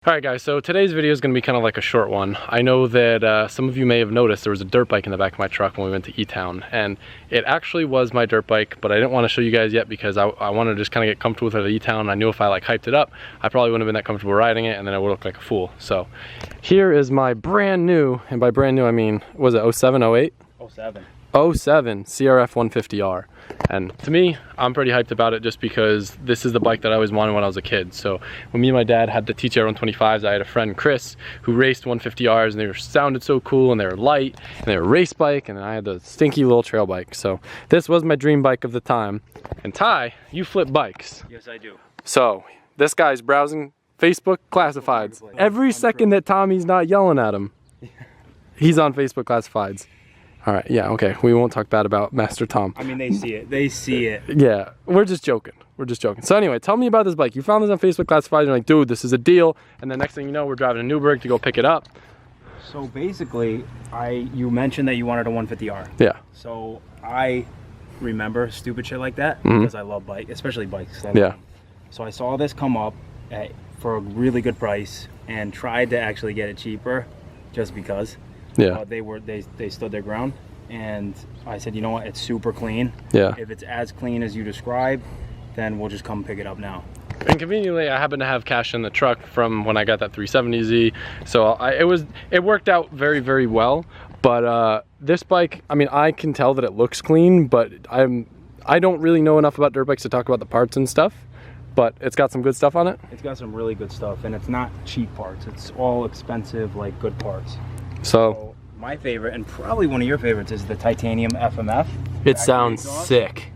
Alright guys, so today's video is going to be kind of like a short one. I know that some of you may have noticed there was a dirt bike in the back of my truck when we went to E-Town, and it actually was my dirt bike, but I didn't want to show you guys yet because I wanted to just kind of get comfortable with it at E-Town. I knew if I like hyped it up, I probably wouldn't have been that comfortable riding it, and then I would look like a fool. So here is my brand new, and by brand new I mean, was it 07, 08? 07. 07 CRF 150R, and to me, I'm pretty hyped about it just because this is the bike that I always wanted when I was a kid. So when me and my dad had the TTR 125s, I had a friend Chris who raced 150Rs, and they sounded so cool, and they were light, and they were a race bike, and then I had the stinky little trail bike. So this was my dream bike of the time. And Ty, you flip bikes. Yes, I do. So this guy's browsing Facebook classifieds. Every second that Tommy's not yelling at him, he's on Facebook classifieds. All right, yeah, okay. We won't talk bad about Master Tom. I mean, they see it. They see it. Yeah, we're just joking. We're just joking. So anyway, tell me about this bike. You found this on Facebook Classifieds. You're like, dude, this is a deal. And the next thing you know, we're driving to Newburgh to go pick it up. So basically, you mentioned that you wanted a 150R. Yeah. So I remember stupid shit like that because I love bikes, especially bikes. Yeah. So I saw this come up for a really good price and tried to actually get it cheaper just because. Yeah. They stood their ground, and I said, you know what, it's super clean. Yeah. If it's as clean as you describe, then we'll just come pick it up now. And conveniently, I happen to have cash in the truck from when I got that 370Z, so it worked out very, very well. But this bike, I mean, I can tell that it looks clean, but I don't really know enough about dirt bikes to talk about the parts and stuff. But it's got some good stuff on it. It's got some really good stuff, and it's not cheap parts. It's all expensive, like good parts. So my favorite, and probably one of your favorites, is the titanium FMF. It sounds sick.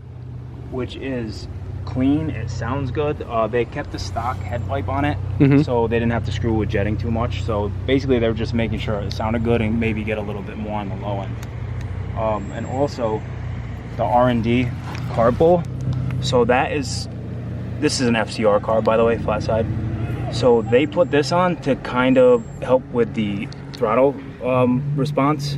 Which is clean, it sounds good. They kept the stock head pipe on it, so they didn't have to screw with jetting too much. So basically they were just making sure it sounded good and maybe get a little bit more on the low end. And also the R&D carb bowl. So this is an FCR carb, by the way, flat side. So they put this on to kind of help with the throttle response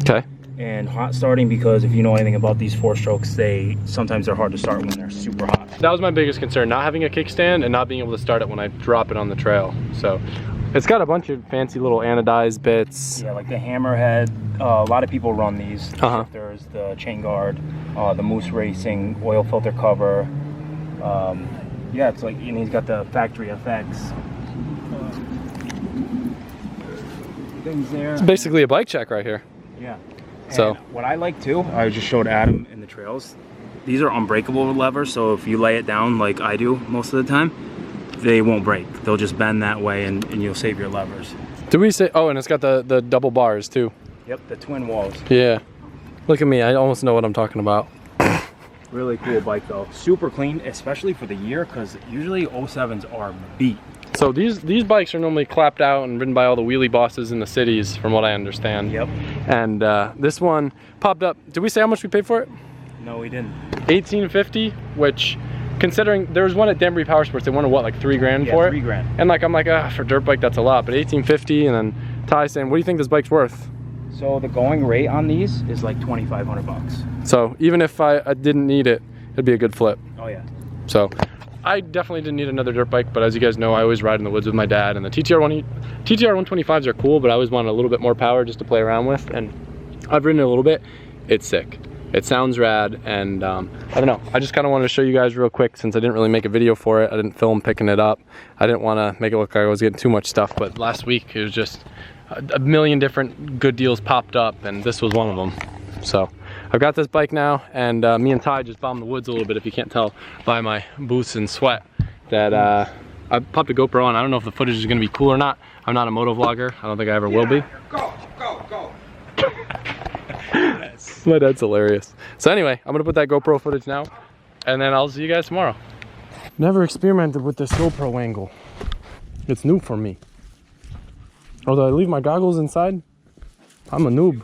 and hot starting, because if you know anything about these 4-strokes, sometimes they're hard to start when they're super hot. That was my biggest concern, not having a kickstand and not being able to start it when I drop it on the trail. So it's got a bunch of fancy little anodized bits. Yeah, like the hammerhead. A lot of people run these. There's the chain guard, the Moose Racing oil filter cover. Yeah, it's like, and he's got the factory effects. Things there. It's basically a bike check right here. Yeah. And so what I like too, I just showed Adam in the trails, these are unbreakable levers, so if you lay it down like I do most of the time, they won't break. They'll just bend that way, and you'll save your levers. Do we say, oh, and it's got the double bars too. Yep, the twin walls. Yeah. Look at me, I almost know what I'm talking about. Really cool bike though. Super clean, especially for the year, because usually 07s are beat. So these bikes are normally clapped out and ridden by all the wheelie bosses in the cities, from what I understand. Yep. And this one popped up. Did we say how much we paid for it? No, we didn't. $18.50, which, considering there was one at Denbury Power Sports, they wanted what, like $3 grand for it? $3 grand. And like I'm like, for dirt bike that's a lot, but $18.50. And then Ty saying, what do you think this bike's worth? So the going rate on these is like 2,500 bucks. So even if I didn't need it, it'd be a good flip. Oh yeah. So I definitely didn't need another dirt bike, but as you guys know, I always ride in the woods with my dad, and the TTR 125s are cool, but I always wanted a little bit more power just to play around with, and I've ridden it a little bit. It's sick. It sounds rad, and I don't know. I just kind of wanted to show you guys real quick, since I didn't really make a video for it. I didn't film picking it up. I didn't want to make it look like I was getting too much stuff, but last week it was just a million different good deals popped up, and this was one of them. So I've got this bike now, and me and Ty just bombed the woods a little bit, if you can't tell by my boots and sweat, that I popped a GoPro on. I don't know if the footage is going to be cool or not. I'm not a moto vlogger. I don't think I ever will be. Go. My dad's hilarious. So anyway, I'm going to put that GoPro footage now, and then I'll see you guys tomorrow. Never experimented with this GoPro angle. It's new for me. Oh, did I leave my goggles inside? I'm a noob.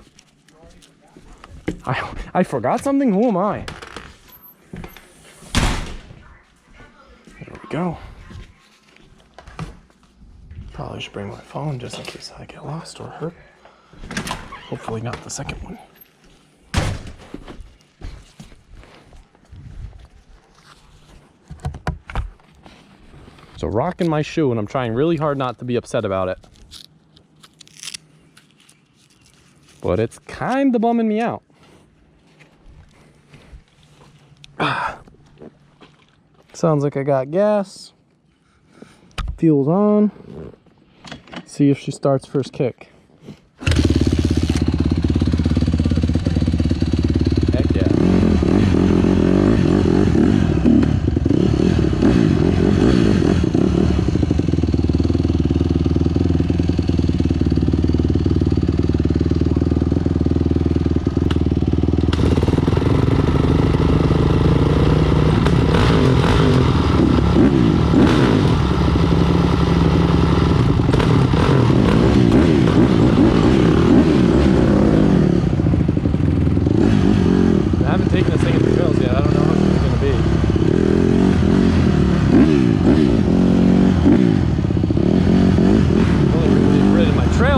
I forgot something? Who am I? There we go. Probably should bring my phone just in case I get lost or hurt. Hopefully not the second one. It's a rock in my shoe, and I'm trying really hard not to be upset about it. But it's kind of bumming me out. Sounds like I got gas. Fuel's on. See if she starts first kick. Heck yeah.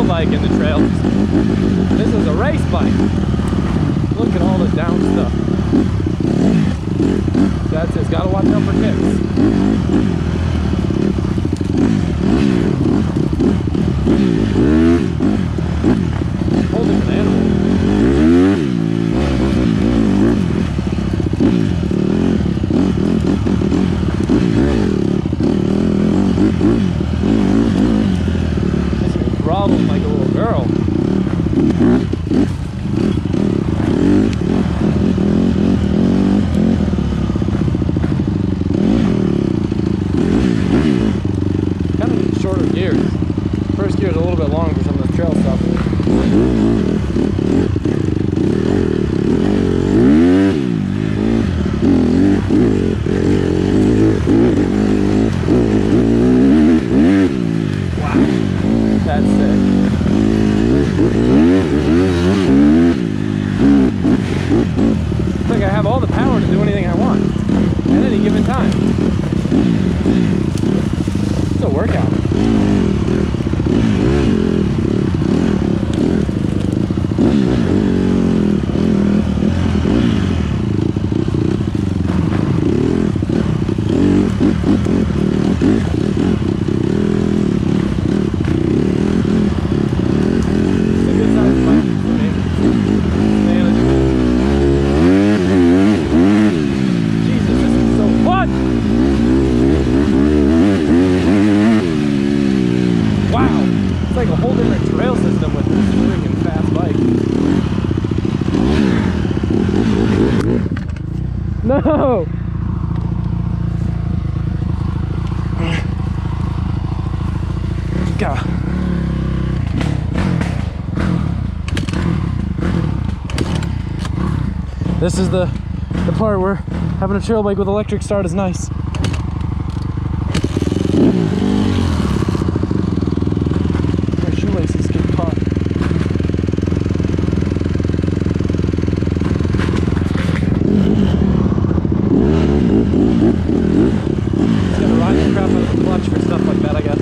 Bike in the trails. This is a race bike. Look at all the down stuff. That's it. Gotta watch out for kicks. Whole different animal. Problem like a little girl. Kind of need shorter gears. First gear is a little bit long for some of the trail stuff. That's sick. It's like I have all the power to do anything I want at any given time. It's a workout. It's like a whole different trail system with this freaking fast bike. No! God. This is the part where having a trail bike with electric start is nice. Shoelaces get caught. It's gonna ride the crap out of the clutch for stuff like that, I guess.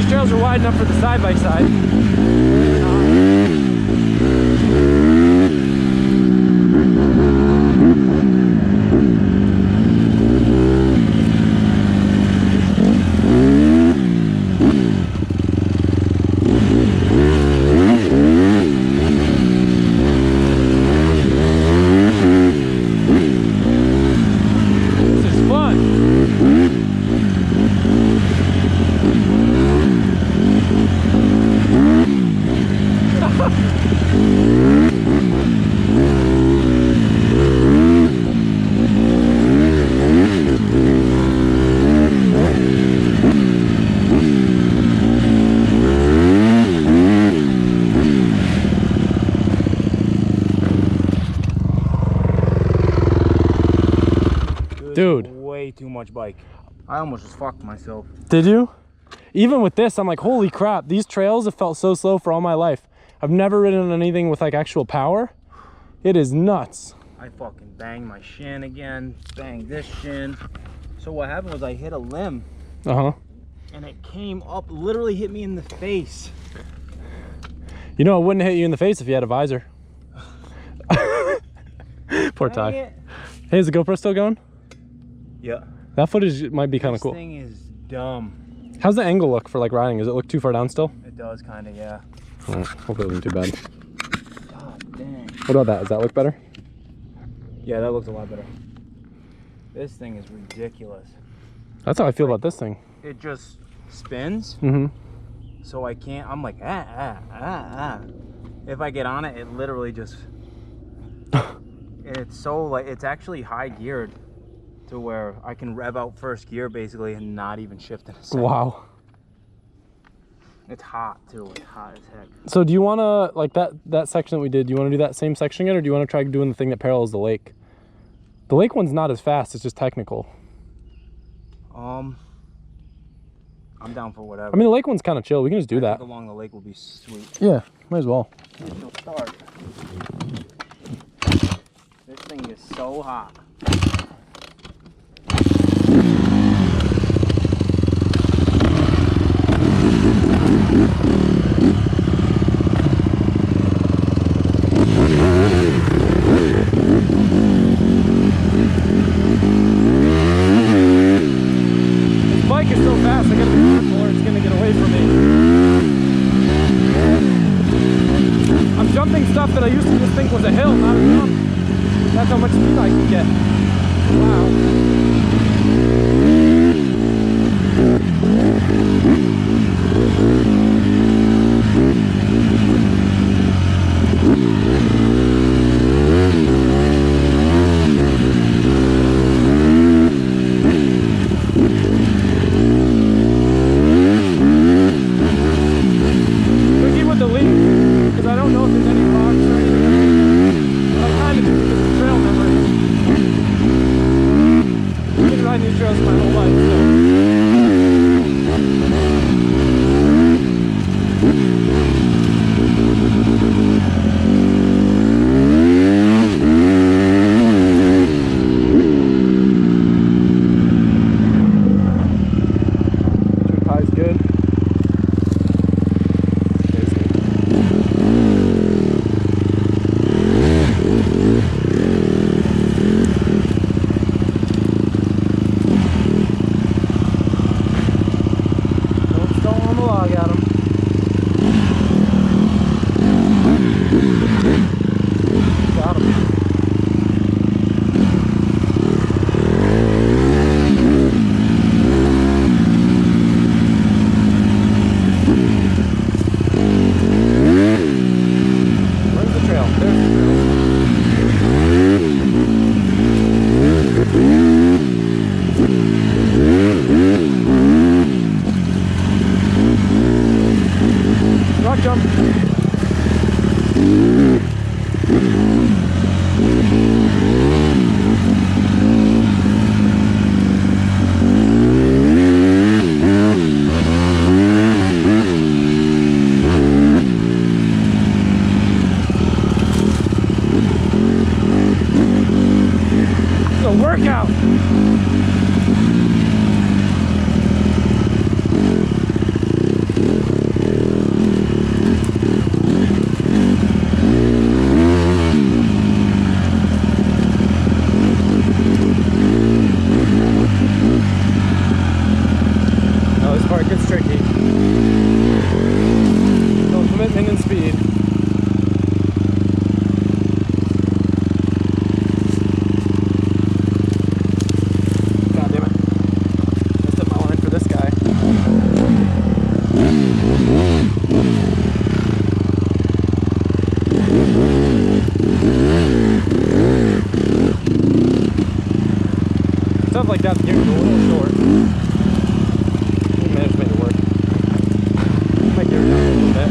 Trails are wide enough for the side-by-side. This is fun. Dude, way too much bike. I almost just fucked myself. Did you? Even with this, I'm like, holy crap, these trails have felt so slow for all my life. I've never ridden on anything with like actual power. It is nuts. I fucking banged my shin again, banged this shin. So what happened was I hit a limb. Uh-huh. And it came up, literally hit me in the face. You know, it wouldn't hit you in the face if you had a visor. Poor Ty. Hey, is the GoPro still going? Yeah. That footage might be kind of cool. This thing is dumb. How's the angle look for like riding? Does it look too far down still? It does kind of, yeah. Oh, hopefully it isn't too bad. God dang. What about that? Does that look better? Yeah, that looks a lot better. This thing is ridiculous. That's how I feel about this thing. It just spins. Mm-hmm. So I can't, I'm like, If I get on it, it literally just, it's so like, it's actually high geared to where I can rev out first gear basically and not even shift in a second. Wow. It's hot too, it's hot as heck. So do you want to, like that section that we did, do you want to do that same section again, or do you want to try doing the thing that parallels the lake? The lake one's not as fast, it's just technical. I'm down for whatever. I mean, the lake one's kind of chill. We can just do that. I think along the lake will be sweet. Yeah, might as well. Initial start. This thing is so hot. Bike is so fast, I gotta be careful or it's gonna get away from me. I'm jumping stuff that I used to just think was a hill, not a jump. That's how much speed I can get. Wow. Like that, you're a little short. You managed to make it work. Might gear it down a little bit.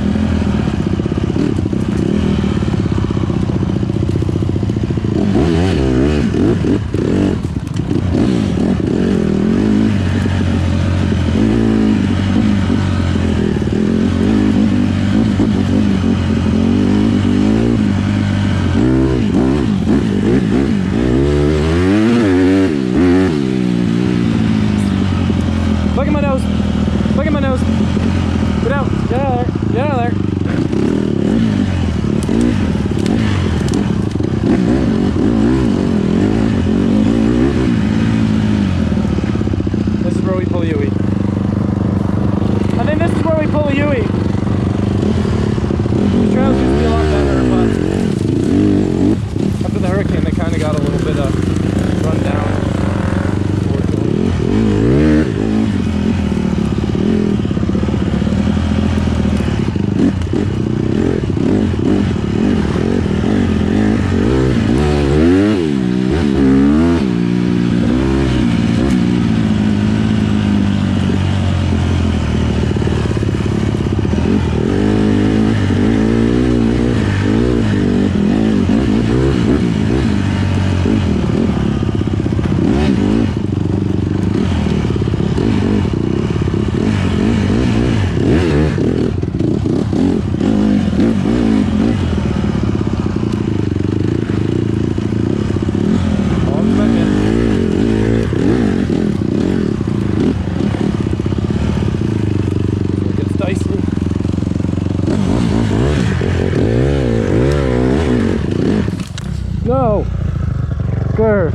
sir.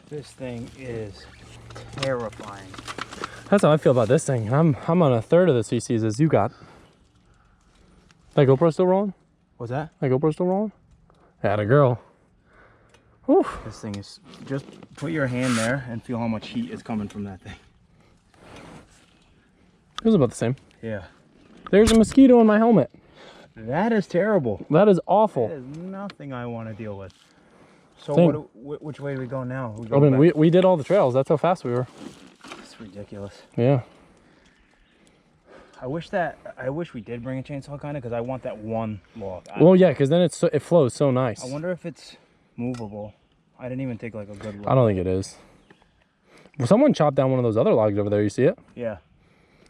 This thing is terrifying. That's how I feel about this thing. I'm on a third of the CCs as you got. That GoPro still rolling? What's that? That GoPro still rolling? Had a girl. Whew. This thing is, just put your hand there and feel how much heat is coming from that thing. It was about the same. Yeah. There's a mosquito in my helmet. That is terrible. That is awful. That is nothing I want to deal with. So which way do we go now? We did all the trails. That's how fast we were. It's ridiculous. Yeah. I wish we did bring a chainsaw kind of, because I want that one log. Well, yeah, because then it flows so nice. I wonder if it's movable. I didn't even take like a good look. I don't think it is. Well, someone chopped down one of those other logs over there. You see it? Yeah.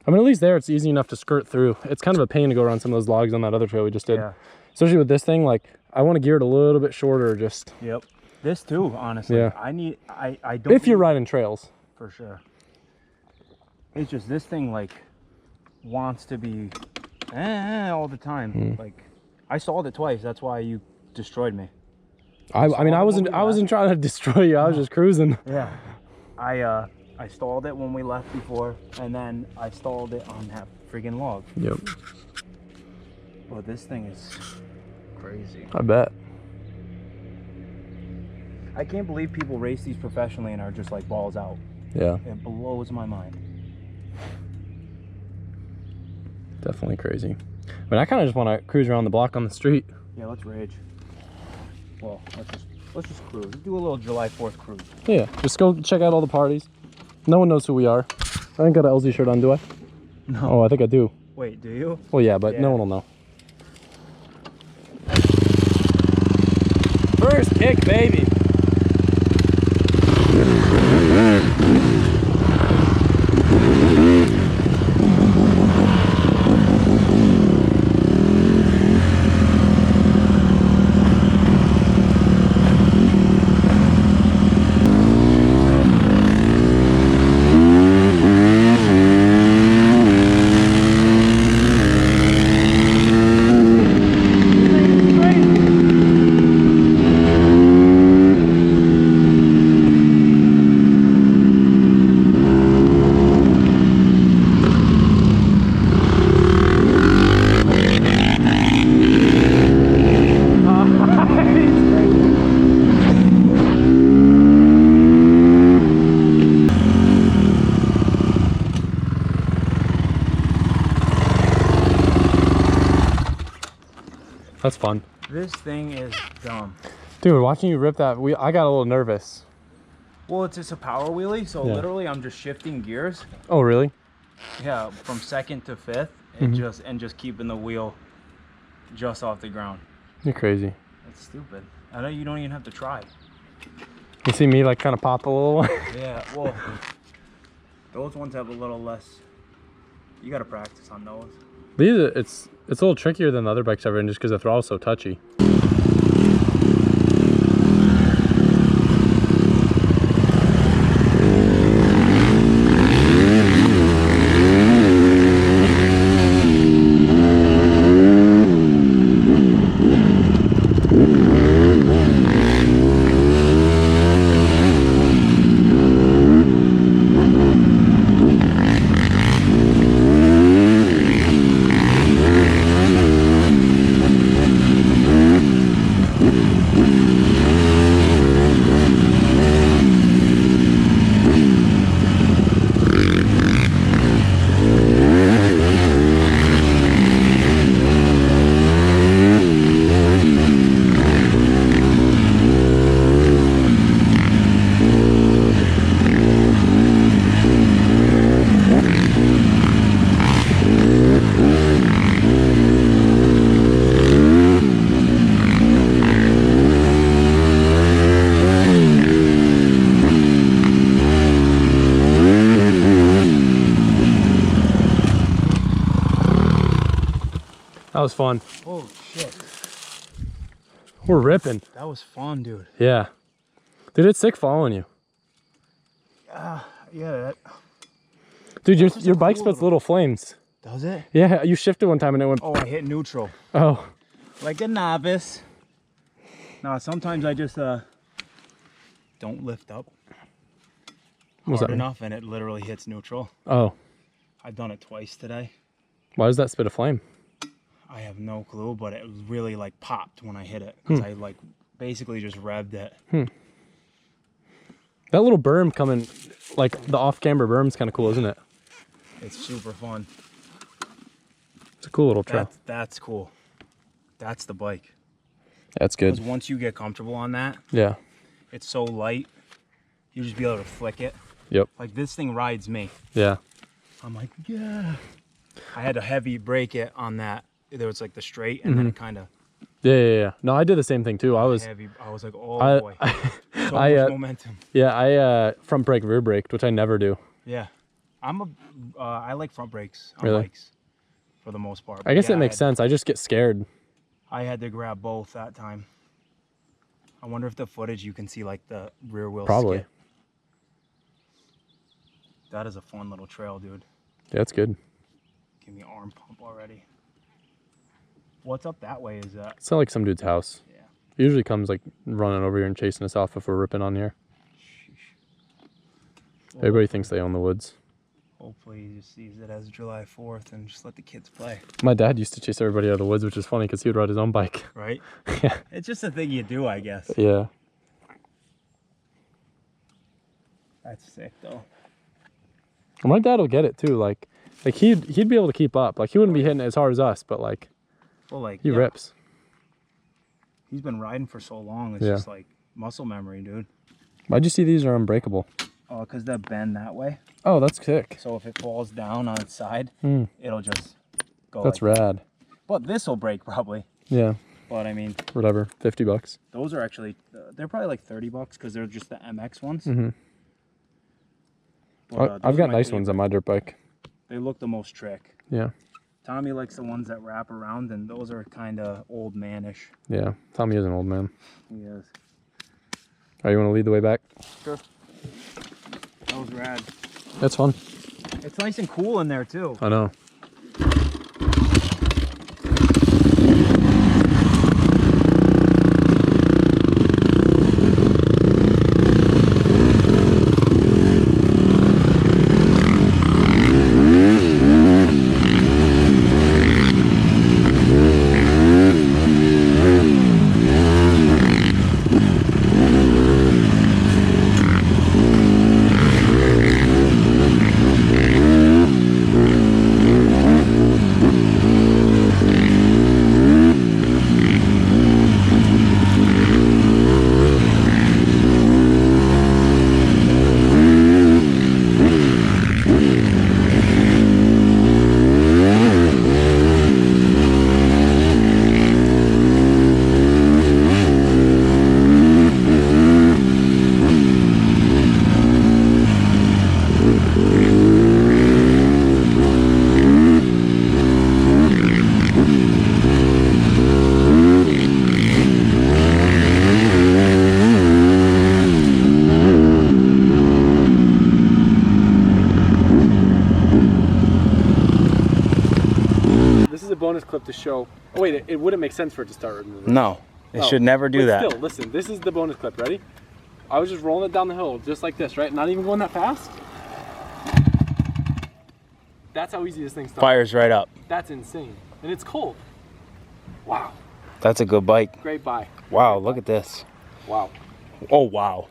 I mean, at least there it's easy enough to skirt through. It's kind of a pain to go around some of those logs on that other trail we just did. Yeah. Especially with this thing, like I want to gear it a little bit shorter. Just. Yep. This too, honestly. Yeah. I don't. If you're riding trails. For sure. It's just this thing like wants to be all the time. Like I stalled it twice. That's why you destroyed me. I mean, I wasn't trying to destroy you. I was just cruising. Yeah. I stalled it when we left before, and then I stalled it on that friggin' log. Yep. But this thing is crazy. I bet. I can't believe people race these professionally and are just like balls out. Yeah. It blows my mind. Definitely crazy. I mean, I kind of just want to cruise around the block on the street. Yeah, let's rage. Well, let's just cruise. Let's do a little July 4th cruise. Yeah, just go check out all the parties. No one knows who we are. I ain't got an LZ shirt on, do I? No. Oh, I think I do. Wait, do you? Well, yeah, but no one will know. First kick, baby. That's fun. This thing is dumb. Dude, watching you rip that, I got a little nervous. Well, it's just a power wheelie, so literally I'm just shifting gears. Oh, really? Yeah, from second to fifth, and just keeping the wheel just off the ground. You're crazy. It's stupid. I know you don't even have to try. You see me like kind of pop a little one? Yeah, well, those ones have a little less. You got to practice on those. These, it's a little trickier than the other bikes I've ridden just because the throttle's so touchy. was fun. Oh shit. We're ripping. That was fun, dude. Yeah. Dude, it's sick following you. Yeah. Dude, your bike spits little flames. Does it? Yeah, you shifted one time and it went... Oh, I hit neutral. Oh. Like a novice. No, sometimes I just don't lift up hard enough and it literally hits neutral. Oh. I've done it twice today. Why does that spit a flame? I have no clue, but it was really like popped when I hit it. Because I like basically just revved it. That little berm coming, like the off-camber berm's kind of cool, isn't it? It's super fun. It's a cool little trail. That's cool. That's the bike. That's good. Because once you get comfortable on that, Yeah. it's so light, you just be able to flick it. Yep. Like this thing rides me. Yeah. I'm like, yeah. I had to heavy brake it on that. There was like the straight and then it kind of. Yeah. No, I did the same thing too. I was like, oh boy. So much momentum. Yeah, I front brake, rear braked, which I never do. Yeah. I like front brakes on Really? bikes for the most part. I guess it makes sense. I just get scared. I had to grab both that time. I wonder if the footage you can see like the rear wheel Probably. skip. That is a fun little trail, dude. Yeah, it's good. Give me arm pump already. What's up that way is that? It's not like some dude's house. Yeah. He usually comes like running over here and chasing us off if we're ripping on here. Well, everybody thinks they own the woods. Hopefully he just sees it as July 4th and just let the kids play. My dad used to chase everybody out of the woods, which is funny because he would ride his own bike. Right? Yeah. It's just a thing you do, I guess. Yeah. That's sick though. My dad will get it too. Like he'd be able to keep up. Like he wouldn't be hitting it as hard as us, but like, well, like he rips. He's been riding for so long. It's just like muscle memory, dude. Why'd you see these are unbreakable? Oh, because they bend that way. Oh, that's sick. So if it falls down on its side, it'll just go. That's like rad. But this will break probably. Yeah. But I mean, whatever, $50. Those are actually they're probably like $30 because they're just the MX ones. But, I've got nice ones on my dirt bike. They look the most trick. Yeah. Tommy likes the ones that wrap around, and those are kind of old manish. Yeah, Tommy is an old man. He is. Alright, you want to lead the way back? Sure. That was rad. That's fun. It's nice and cool in there too. I know. Bonus clip to show. Oh wait, it wouldn't make sense for it to start in reverse. No, it should never do that. Still, listen, this is the bonus clip. Ready? I was just rolling it down the hill just like this, right? Not even going that fast. That's how easy this thing starts. Fires right up. That's insane, and it's cold. Wow. That's a good bike. Great bike. Wow, look at this. Wow. Oh wow.